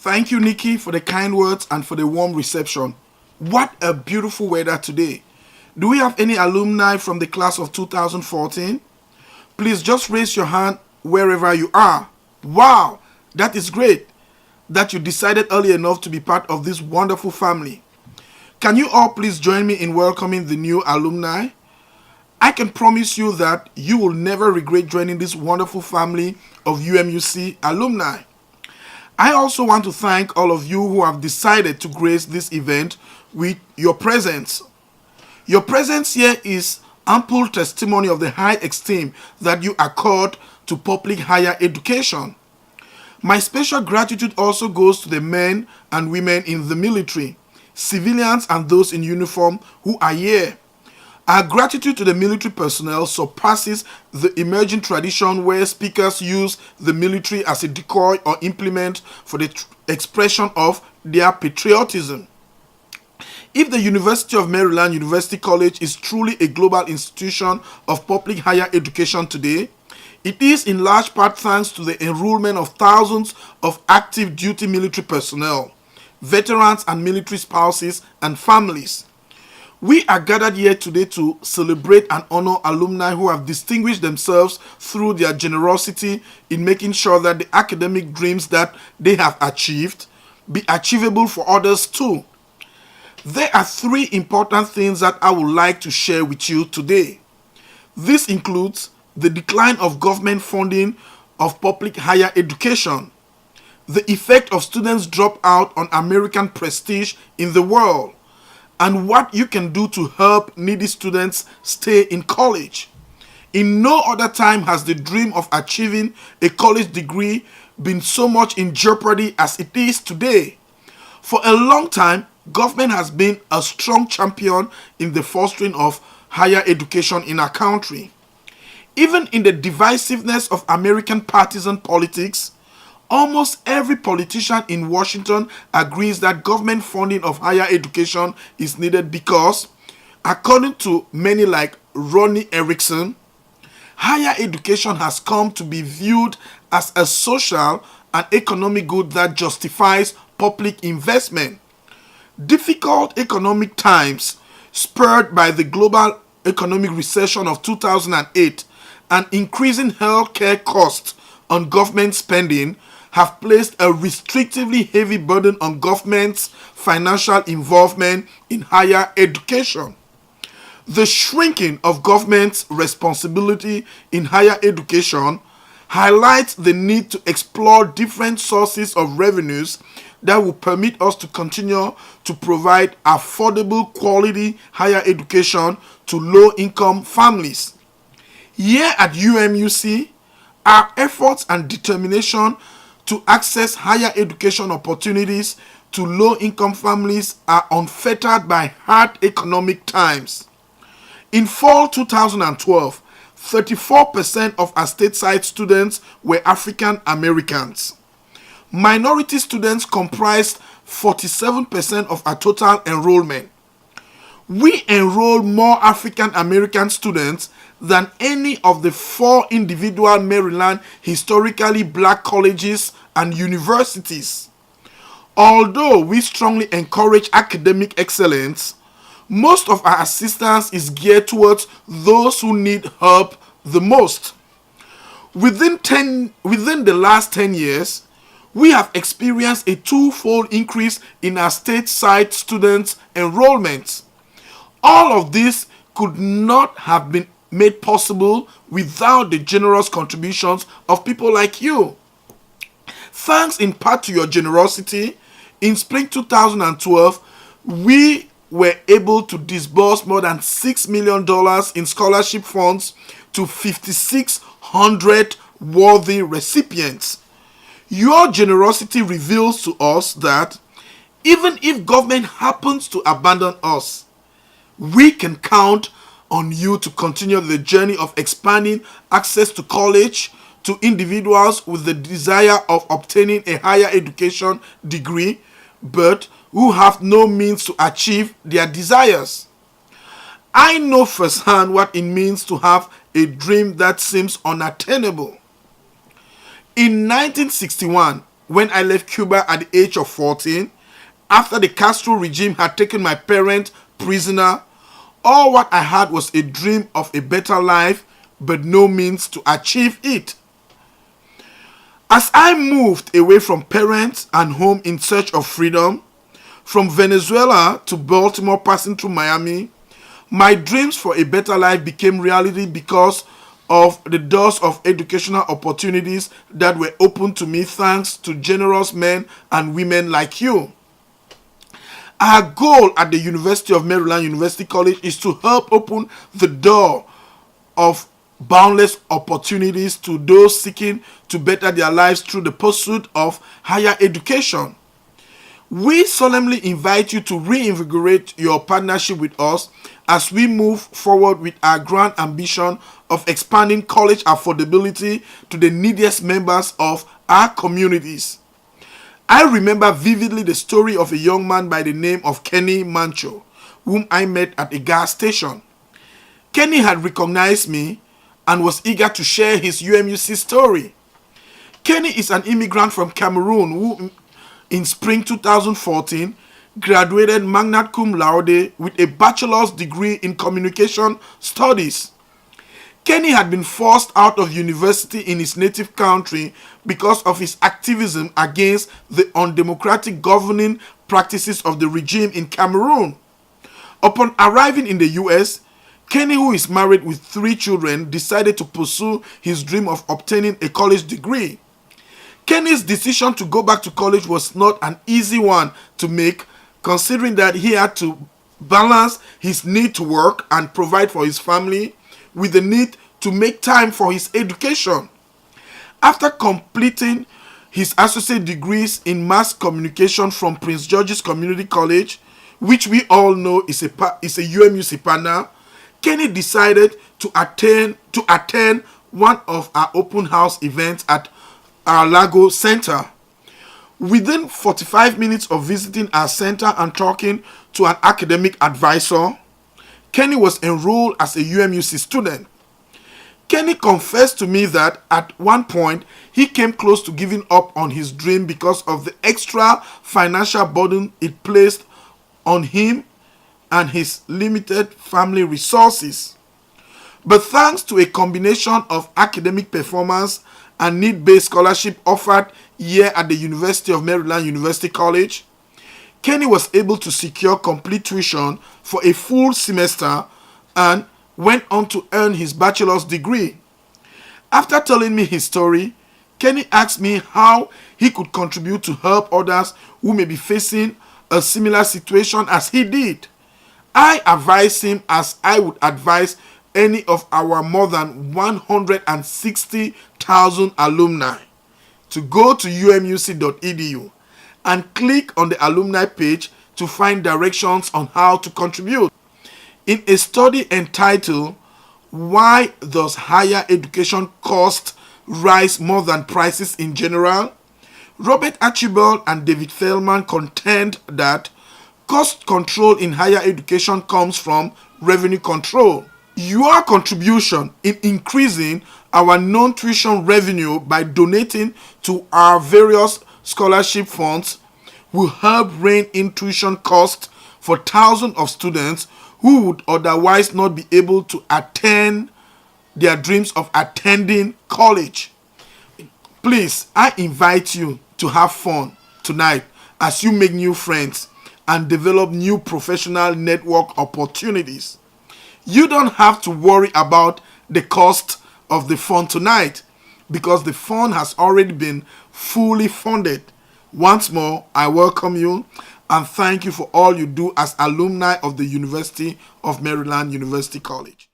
Thank you, Nikki, for the kind words and for the warm reception. What a beautiful weather today. Do we have any alumni from the class of 2014? Please just raise your hand wherever you are. Wow, that is great that you decided early enough to be part of this wonderful family. Can you all please join me in welcoming the new alumni? I can promise you that you will never regret joining this wonderful family of UMUC alumni. I also want to thank all of you who have decided to grace this event with your presence. Your presence here is ample testimony of the high esteem that you accord to public higher education. My special gratitude also goes to the men and women in the military, civilians and those in uniform who are here. Our gratitude to the military personnel surpasses the emerging tradition where speakers use the military as a decoy or implement for the expression of their patriotism. If the University of Maryland University College is truly a global institution of public higher education today, it is in large part thanks to the enrollment of thousands of active duty military personnel, veterans and military spouses and families. We are gathered here today to celebrate and honor alumni who have distinguished themselves through their generosity in making sure that the academic dreams that they have achieved be achievable for others too. There are three important things that I would like to share with you today. This includes the decline of government funding of public higher education, the effect of students drop out on American prestige in the world, and what you can do to help needy students stay in college. In no other time has the dream of achieving a college degree been so much in jeopardy as it is today. For a long time, government has been a strong champion in the fostering of higher education in our country. Even in the divisiveness of American partisan politics, almost every politician in Washington agrees that government funding of higher education is needed because, according to many like Ronnie Erickson, higher education has come to be viewed as a social and economic good that justifies public investment. Difficult economic times, spurred by the global economic recession of 2008 and increasing healthcare costs on government spending, have placed a restrictively heavy burden on government's financial involvement in higher education. The shrinking of government's responsibility in higher education highlights the need to explore different sources of revenues that will permit us to continue to provide affordable quality higher education to low-income families. Here at UMUC, our efforts and determination to access higher education opportunities to low-income families are unfettered by hard economic times. In fall 2012, 34% of our stateside students were African Americans. Minority students comprised 47% of our total enrollment. We enroll more African American students than any of the four individual Maryland historically black colleges and universities. Although we strongly encourage academic excellence, most of our assistance is geared towards those who need help the most. Within the last 10 years, we have experienced a twofold increase in our stateside students' enrollments. All of this could not have been made possible without the generous contributions of people like you. Thanks in part to your generosity, in spring 2012, we were able to disburse more than $6 million in scholarship funds to 5,600 worthy recipients. Your generosity reveals to us that even if government happens to abandon us, we can count on you to continue the journey of expanding access to college to individuals with the desire of obtaining a higher education degree, but who have no means to achieve their desires. I know firsthand what it means to have a dream that seems unattainable. In 1961, when I left Cuba at the age of 14, after the Castro regime had taken my parents prisoner. All what I had was a dream of a better life, but no means to achieve it. As I moved away from parents and home in search of freedom, from Venezuela to Baltimore passing through Miami, my dreams for a better life became reality because of the doors of educational opportunities that were opened to me thanks to generous men and women like you. Our goal at the University of Maryland University College is to help open the door of boundless opportunities to those seeking to better their lives through the pursuit of higher education. We solemnly invite you to reinvigorate your partnership with us as we move forward with our grand ambition of expanding college affordability to the neediest members of our communities. I remember vividly the story of a young man by the name of Kenny Mancho, whom I met at a gas station. Kenny had recognized me and was eager to share his UMUC story. Kenny is an immigrant from Cameroon who, in spring 2014, graduated magna cum laude with a bachelor's degree in communication studies. Kenny had been forced out of university in his native country because of his activism against the undemocratic governing practices of the regime in Cameroon. Upon arriving in the US, Kenny, who is married with 3 children, decided to pursue his dream of obtaining a college degree. Kenny's decision to go back to college was not an easy one to make, considering that he had to balance his need to work and provide for his family with the need to make time for his education. After completing his associate degrees in mass communication from Prince George's Community College, which we all know is a UMUC partner, Kenny decided to attend one of our open house events at our Lago Center. Within 45 minutes of visiting our center and talking to an academic advisor, Kenny was enrolled as a UMUC student. Kenny confessed to me that at one point he came close to giving up on his dream because of the extra financial burden it placed on him and his limited family resources. But thanks to a combination of academic performance and need-based scholarship offered here at the University of Maryland University College, Kenny was able to secure complete tuition for a full semester and went on to earn his bachelor's degree. After telling me his story, Kenny asked me how he could contribute to help others who may be facing a similar situation as he did. I advised him as I would advise any of our more than 160,000 alumni to go to umuc.edu and click on the alumni page to find directions on how to contribute. In a study entitled "Why Does Higher Education Cost Rise More Than Prices in General?", Robert Archibald and David Feldman contend that cost control in higher education comes from revenue control. Your contribution in increasing our non-tuition revenue by donating to our various scholarship funds will help rein in tuition costs for thousands of students who would otherwise not be able to attain their dreams of attending college. Please, I invite you to have fun tonight as you make new friends and develop new professional network opportunities. You don't have to worry about the cost of the fund tonight because the fund has already been fully funded. Once more, I welcome you and thank you for all you do as alumni of the University of Maryland University College.